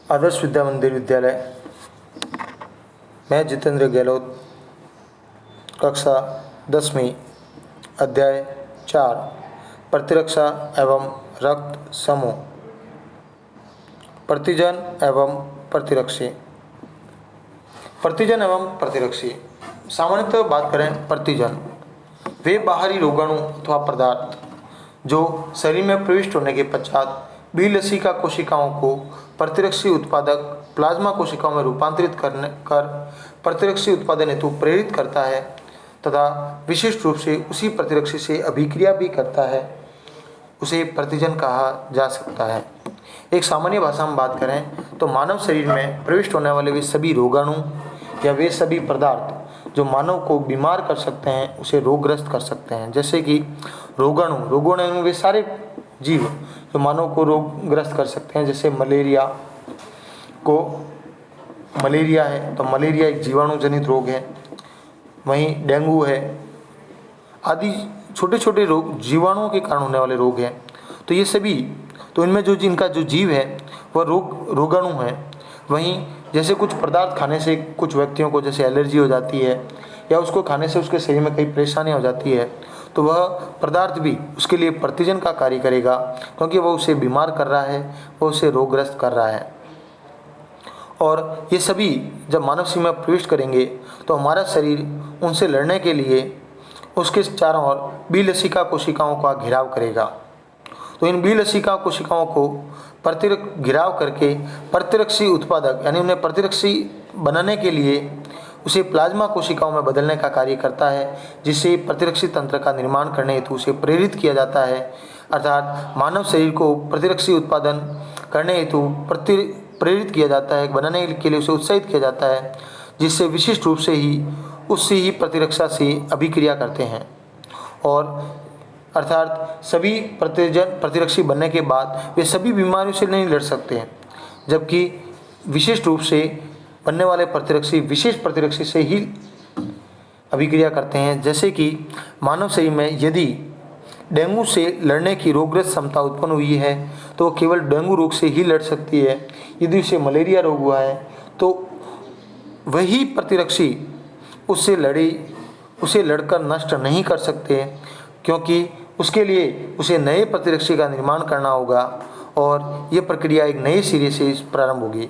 आदर्श विद्या मंदिर विद्यालय। मैं जितेंद्र गहलोत, कक्षा 10वीं, अध्याय 4, प्रतिरक्षा एवं रक्त समूह। प्रतिजन एवं प्रतिरक्षी। प्रतिजन एवं प्रतिरक्षी। सामान्यतः बात करें प्रतिजन, वे बाहरी रोगाणु अथवा पदार्थ जो शरीर में प्रविष्ट होने के पश्चात बी लसिका कोशिकाओं को प्रतिरक्षी उत्पादक प्लाज्मा कोशिकाओं में रूपांतरित कर प्रतिरक्षी उत्पादन हेतु प्रेरित करता है तथा विशिष्ट रूप से उसी प्रतिरक्षी से अभिक्रिया भी करता है, उसे प्रतिजन कहा जा सकता है। एक सामान्य भाषा में बात करें तो मानव शरीर में प्रविष्ट होने वाले वे सभी रोगाणु या वे सभी पदार्थ जो मानव को बीमार कर सकते हैं उसे रोगग्रस्त कर सकते हैं। जैसे कि रोगाणु वे सारे जीव जो मानव को रोगग्रस्त कर सकते हैं। जैसे मलेरिया है तो मलेरिया एक जीवाणु जनित रोग है। वहीं डेंगू है आदि छोटे छोटे रोग जीवाणुओं के कारण होने वाले रोग हैं। तो ये सभी इनमें जो जिनका जो जीव है वह रोगाणु है। वहीं जैसे कुछ पदार्थ खाने से कुछ व्यक्तियों को जैसे एलर्जी हो जाती है या उसको खाने से उसके शरीर में कई परेशानियां हो जाती है, तो वह पदार्थ भी उसके लिए प्रतिजन का कार्य करेगा, क्योंकि वह उसे बीमार कर रहा है, वह उसे रोगग्रस्त कर रहा है। और ये सभी जब मानव शरीर में प्रविष्ट करेंगे तो हमारा शरीर उनसे लड़ने के लिए उसके चारों ओर बी लसिका कोशिकाओं का घेराव करेगा। तो इन बी लसिका कोशिकाओं को घिराव करके प्रतिरक्षी उत्पादक यानी उन्हें प्रतिरक्षी बनाने के लिए उसे प्लाज्मा कोशिकाओं में बदलने का कार्य करता है, जिससे प्रतिरक्षी तंत्र का निर्माण करने हेतु उसे प्रेरित किया जाता है। अर्थात मानव शरीर को प्रतिरक्षी उत्पादन करने हेतु प्रेरित किया जाता है, बनाने के लिए उसे उत्साहित किया जाता है, जिससे विशिष्ट रूप से ही उससे ही प्रतिरक्षा से अभिक्रिया करते हैं। और अर्थात सभी प्रतिरक्षी बनने के बाद वे सभी बीमारियों से नहीं लड़ सकते हैं, जबकि विशिष्ट रूप से बनने वाले प्रतिरक्षी विशेष प्रतिरक्षी से ही अभिक्रिया करते हैं। जैसे कि मानव शरीर में यदि डेंगू से लड़ने की रोगग्रस्त क्षमता उत्पन्न हुई है तो वो केवल डेंगू रोग से ही लड़ सकती है। यदि उसे मलेरिया रोग हुआ है तो वही प्रतिरक्षी उसे लड़कर नष्ट नहीं कर सकते, क्योंकि उसके लिए उसे नए प्रतिरक्षी का निर्माण करना होगा और ये प्रक्रिया एक नए सिरे से प्रारंभ होगी।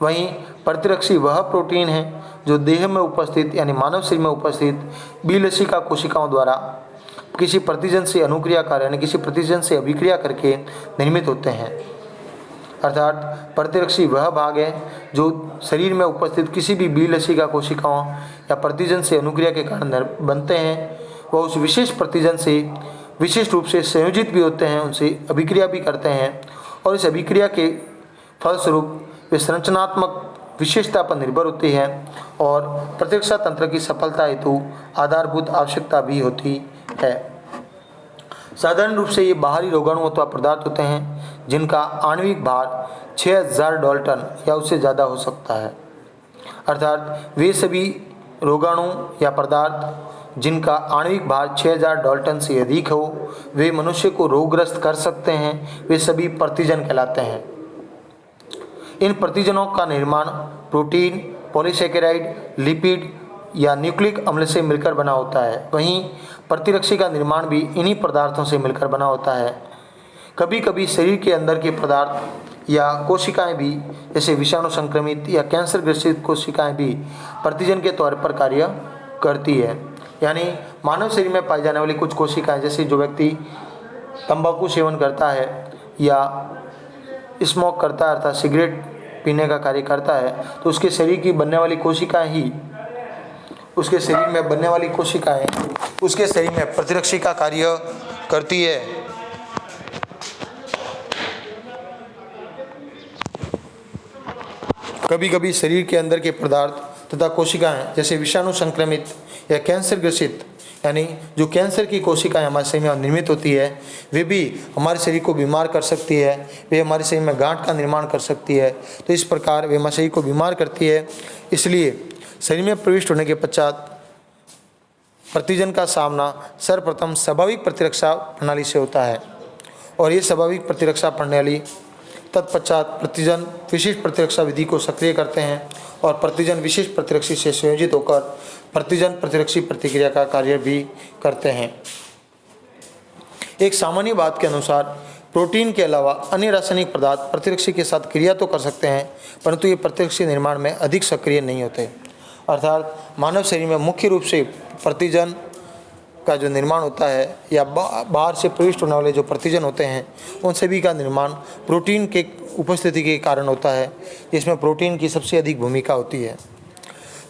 वहीं प्रतिरक्षी वह प्रोटीन है जो देह में उपस्थित यानी मानव शरीर में उपस्थित बी लसिका कोशिकाओं द्वारा किसी प्रतिजन से अनुक्रिया यानी किसी प्रतिजन से अभिक्रिया करके निर्मित होते हैं। अर्थात प्रतिरक्षी वह भाग है जो शरीर में उपस्थित किसी भी बी लसिका कोशिकाओं या प्रतिजन से अनुक्रिया के कारण बनते हैं। वह उस विशेष प्रतिजन से विशिष्ट रूप से संयोजित भी होते हैं, उनसे अभिक्रिया भी करते हैं और इस अभिक्रिया के फलस्वरूप वे संरचनात्मक विशेषता पर निर्भर होती है और प्रतिरक्षा तंत्र की सफलता हेतु आधारभूत आवश्यकता भी होती है। साधारण रूप से ये बाहरी रोगाणु अथवा पदार्थ होते हैं जिनका आणविक भार 6000 डाल्टन या उससे ज़्यादा हो सकता है। अर्थात वे सभी रोगाणु या पदार्थ जिनका आणविक भार 6000 डाल्टन से अधिक हो, वे मनुष्य को रोगग्रस्त कर सकते हैं, वे सभी प्रतिजन कहलाते हैं। इन प्रतिजनों का निर्माण प्रोटीन, पॉलीसेकेराइड, लिपिड या न्यूक्लिक अम्ल से मिलकर बना होता है। वहीं प्रतिरक्षी का निर्माण भी इन्हीं पदार्थों से मिलकर बना होता है। कभी कभी शरीर के अंदर के पदार्थ या कोशिकाएं भी, जैसे विषाणु संक्रमित या कैंसर ग्रसित कोशिकाएं भी प्रतिजन के तौर पर कार्य करती है। यानी मानव शरीर में पाई जाने वाली कुछ कोशिकाएं, जैसे जो व्यक्ति तंबाकू सेवन करता है या स्मोक करता है अर्थात सिगरेट पीने का कार्य करता है, तो उसके शरीर की बनने वाली कोशिकाएं ही उसके शरीर में प्रतिरक्षी का कार्य करती है। कभी कभी शरीर के अंदर के पदार्थ तथा कोशिकाएं, जैसे विषाणु संक्रमित या कैंसर ग्रसित यानी जो कैंसर की कोशिकाएं हमारे शरीर में निर्मित होती है, वे भी हमारे शरीर को बीमार कर सकती है। वे हमारे शरीर में गांठ का निर्माण कर सकती है। तो इस प्रकार वे हमारे शरीर को बीमार करती है। इसलिए शरीर में प्रविष्ट होने के पश्चात प्रतिजन का सामना सर्वप्रथम स्वाभाविक प्रतिरक्षा प्रणाली से होता है और ये स्वाभाविक प्रतिरक्षा प्रणाली तत्पश्चात प्रतिजन विशिष्ट प्रतिरक्षा विधि को सक्रिय करते हैं और प्रतिजन विशिष्ट प्रतिरक्षी से संयोजित होकर प्रतिजन प्रतिरक्षी प्रतिक्रिया का कार्य भी करते हैं। एक सामान्य बात के अनुसार प्रोटीन के अलावा अन्य रासायनिक पदार्थ प्रतिरक्षी के साथ क्रिया तो कर सकते हैं, परंतु ये प्रतिरक्षी निर्माण में अधिक सक्रिय नहीं होते। अर्थात मानव शरीर में मुख्य रूप से प्रतिजन का जो निर्माण होता है या बाहर से प्रविष्ट होने वाले जो प्रतिजन होते हैं, उन सभी का निर्माण प्रोटीन के उपस्थिति के कारण होता है, जिसमें प्रोटीन की सबसे अधिक भूमिका होती है।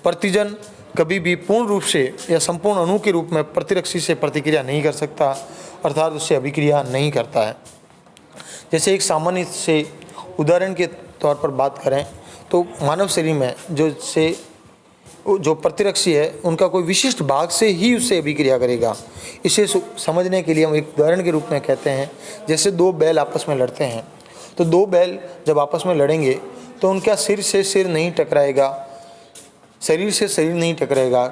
प्रतिजन कभी भी पूर्ण रूप से या संपूर्ण अणु के रूप में प्रतिरक्षी से प्रतिक्रिया नहीं कर सकता, अर्थात उससे अभिक्रिया नहीं करता है। जैसे एक सामान्य से उदाहरण के तौर पर बात करें तो मानव शरीर में जो प्रतिरक्षी है उनका कोई विशिष्ट भाग से ही उससे अभिक्रिया करेगा। इसे समझने के लिए हम एक उदाहरण के रूप में कहते हैं, जैसे दो बैल आपस में लड़ते हैं, तो दो बैल जब आपस में लड़ेंगे तो उनका सिर से सिर नहीं टकराएगा, शरीर से शरीर नहीं टकराएगा,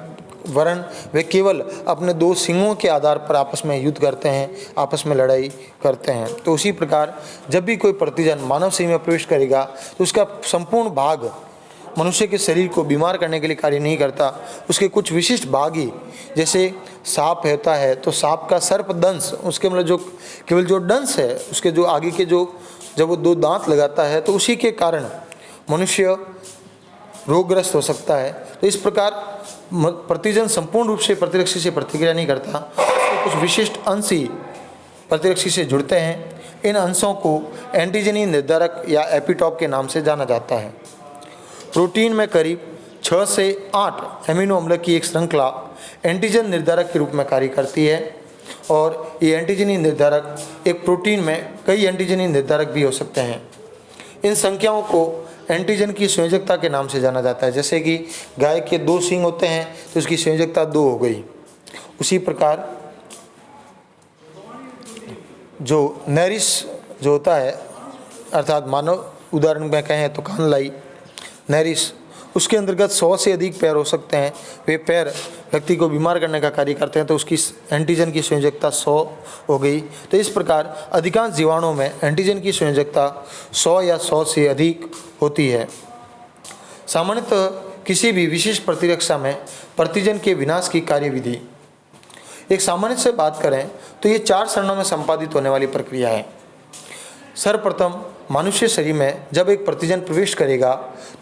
वरन वे केवल अपने दो सींगों के आधार पर आपस में युद्ध करते हैं, आपस में लड़ाई करते हैं। तो उसी प्रकार जब भी कोई प्रतिजन मानव शरीर में प्रवेश करेगा तो उसका संपूर्ण भाग मनुष्य के शरीर को बीमार करने के लिए कार्य नहीं करता। उसके कुछ विशिष्ट भाग ही, जैसे सांप होता है तो सांप का सर्प दंश, उसके मतलब जो केवल जो डंस है, उसके जो आगे के जो जब वो दो दांत लगाता है तो उसी के कारण मनुष्य रोगग्रस्त हो सकता है। तो इस प्रकार प्रतिजन संपूर्ण रूप से प्रतिरक्षी से प्रतिक्रिया नहीं करता, तो कुछ विशिष्ट अंश ही प्रतिरक्षी से जुड़ते हैं। इन अंशों को एंटीजनी निर्धारक या एपिटॉप के नाम से जाना जाता है। प्रोटीन में करीब 6 से 8 एमिनो अम्ल की एक श्रृंखला एंटीजन निर्धारक के रूप में कार्य करती है, और ये एंटीजनी निर्धारक एक प्रोटीन में कई एंटीजनी निर्धारक भी हो सकते हैं। इन संख्याओं को एंटीजन की संयोजकता के नाम से जाना जाता है। जैसे कि गाय के 2 सींग होते हैं तो उसकी संयोजकता 2 हो गई। उसी प्रकार जो नैरिस जो होता है, अर्थात मानव उदाहरण में कहें तो कानलाई नैरिस, उसके अंतर्गत 100 से अधिक पैर हो सकते हैं। वे पैर व्यक्ति को बीमार करने का कार्य करते हैं, तो उसकी एंटीजन की संयोजकता 100 हो गई। तो इस प्रकार अधिकांश जीवाणुओं में एंटीजन की संयोजकता 100 या 100 से अधिक होती है। सामान्यतः किसी भी विशिष्ट प्रतिरक्षा में प्रतिजन के विनाश की कार्यविधि, एक सामान्य से बात करें तो ये 4 चरणों में संपादित होने वाली प्रक्रिया है। सर्वप्रथम मनुष्य शरीर में जब एक प्रतिजन प्रवेश करेगा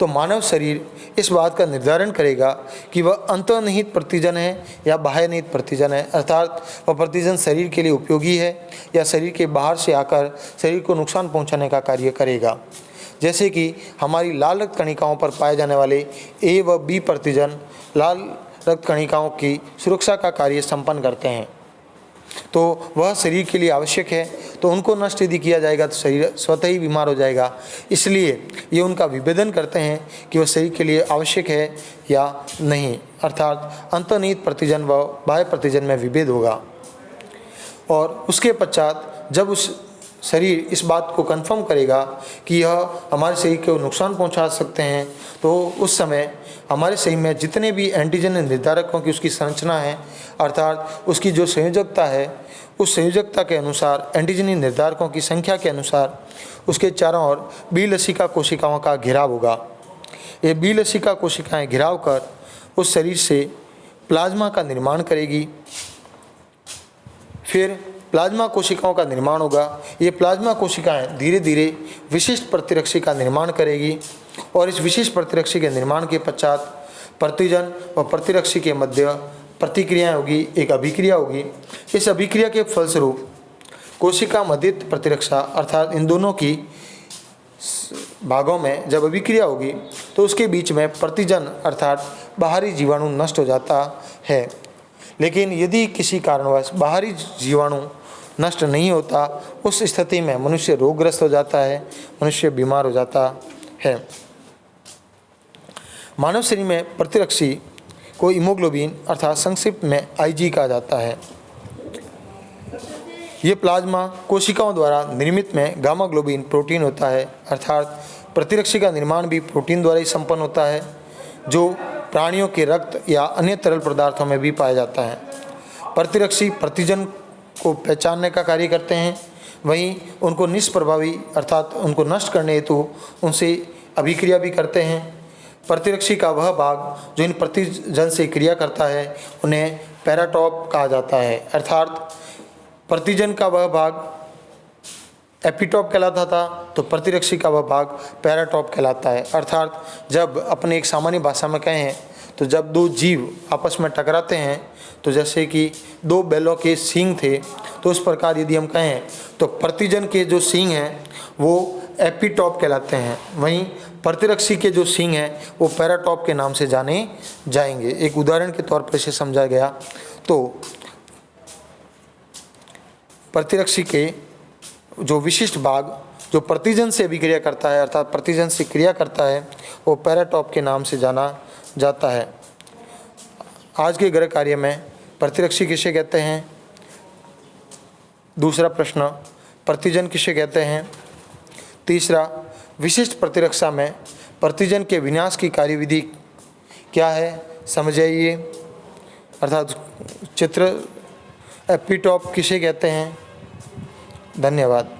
तो मानव शरीर इस बात का निर्धारण करेगा कि वह अंतर्निहित प्रतिजन है या बाह्यनिहित प्रतिजन है, अर्थात वह प्रतिजन शरीर के लिए उपयोगी है या शरीर के बाहर से आकर शरीर को नुकसान पहुंचाने का कार्य करेगा। जैसे कि हमारी लाल रक्त कणिकाओं पर पाए जाने वाले ए व बी प्रतिजन लाल रक्त कणिकाओं की सुरक्षा का कार्य संपन्न करते हैं, तो वह शरीर के लिए आवश्यक है। तो उनको नष्ट यदि किया जाएगा तो शरीर स्वतः ही बीमार हो जाएगा। इसलिए ये उनका विभेदन करते हैं कि वह शरीर के लिए आवश्यक है या नहीं, अर्थात अंतर्निहित प्रतिजन व बाह्य प्रतिजन में विभेद होगा। और उसके पश्चात जब उस शरीर इस बात को कंफर्म करेगा कि यह हमारे शरीर को नुकसान पहुंचा सकते हैं, तो उस समय हमारे शरीर में जितने भी एंटीजन निर्धारकों की उसकी संरचना है, अर्थात उसकी जो संयोजकता है, उस संयोजकता के अनुसार एंटीजनी निर्धारकों की संख्या के अनुसार उसके चारों ओर बी लसिका कोशिकाओं का घेराव होगा। ये बी लसिका कोशिकाएँ घेराव कर उस शरीर से प्लाज्मा का निर्माण करेगी। फिर प्लाज्मा कोशिकाओं का निर्माण होगा। ये प्लाज्मा कोशिकाएं धीरे धीरे विशिष्ट प्रतिरक्षी का निर्माण करेगी, और इस विशिष्ट प्रतिरक्षी के निर्माण के पश्चात प्रतिजन व प्रतिरक्षी के मध्य प्रतिक्रियाएं होगी, एक अभिक्रिया होगी। इस अभिक्रिया के फलस्वरूप कोशिका मध्यस्थ प्रतिरक्षा, अर्थात इन दोनों की भागों में जब अभिक्रिया होगी तो उसके बीच में प्रतिजन अर्थात बाहरी जीवाणु नष्ट हो जाता है। लेकिन यदि किसी कारणवश बाहरी जीवाणु नष्ट नहीं होता, उस स्थिति में मनुष्य रोगग्रस्त हो जाता है, मनुष्य बीमार हो जाता है। मानव शरीर में प्रतिरक्षी को हीमोग्लोबिन अर्थात संक्षिप्त में आईजी कहा जाता है। ये प्लाज्मा कोशिकाओं द्वारा निर्मित में गामा ग्लोबिन प्रोटीन होता है, अर्थात प्रतिरक्षी का निर्माण भी प्रोटीन द्वारा ही संपन्न होता है, जो प्राणियों के रक्त या अन्य तरल पदार्थों में भी पाया जाता है। प्रतिरक्षी प्रतिजन को पहचानने का कार्य करते हैं वहीं उनको निष्प्रभावी अर्थात उनको नष्ट करने हेतु उनसे अभिक्रिया भी करते हैं। प्रतिरक्षी का वह भाग जो इन प्रतिजन से क्रिया करता है उन्हें पैराटॉप कहा जाता है। अर्थात प्रतिजन का वह भाग एपिटॉप कहलाता था तो प्रतिरक्षी का वह भाग पैराटॉप कहलाता है। अर्थात जब अपने एक सामान्य भाषा में कहें तो जब दो जीव आपस में टकराते हैं तो जैसे कि दो बैलों के सींग थे, तो उस प्रकार यदि हम कहें तो प्रतिजन के जो सींग हैं वो एपिटॉप कहलाते हैं, वहीं प्रतिरक्षी के जो सींग हैं वो पैराटॉप के नाम से जाने जाएंगे। एक उदाहरण के तौर पर इसे समझा गया तो प्रतिरक्षी के जो विशिष्ट भाग जो प्रतिजन से अभिक्रिया करता है अर्थात प्रतिजन से क्रिया करता है वो पैराटॉप के नाम से जाना जाता है। आज के गृह कार्य में प्रतिरक्षी किसे कहते हैं? दूसरा प्रश्न, प्रतिजन किसे कहते हैं? तीसरा, विशिष्ट प्रतिरक्षा में प्रतिजन के विनाश की कार्यविधि क्या है, समझाइए। अर्थात चित्र एपिटॉप किसे कहते हैं? धन्यवाद।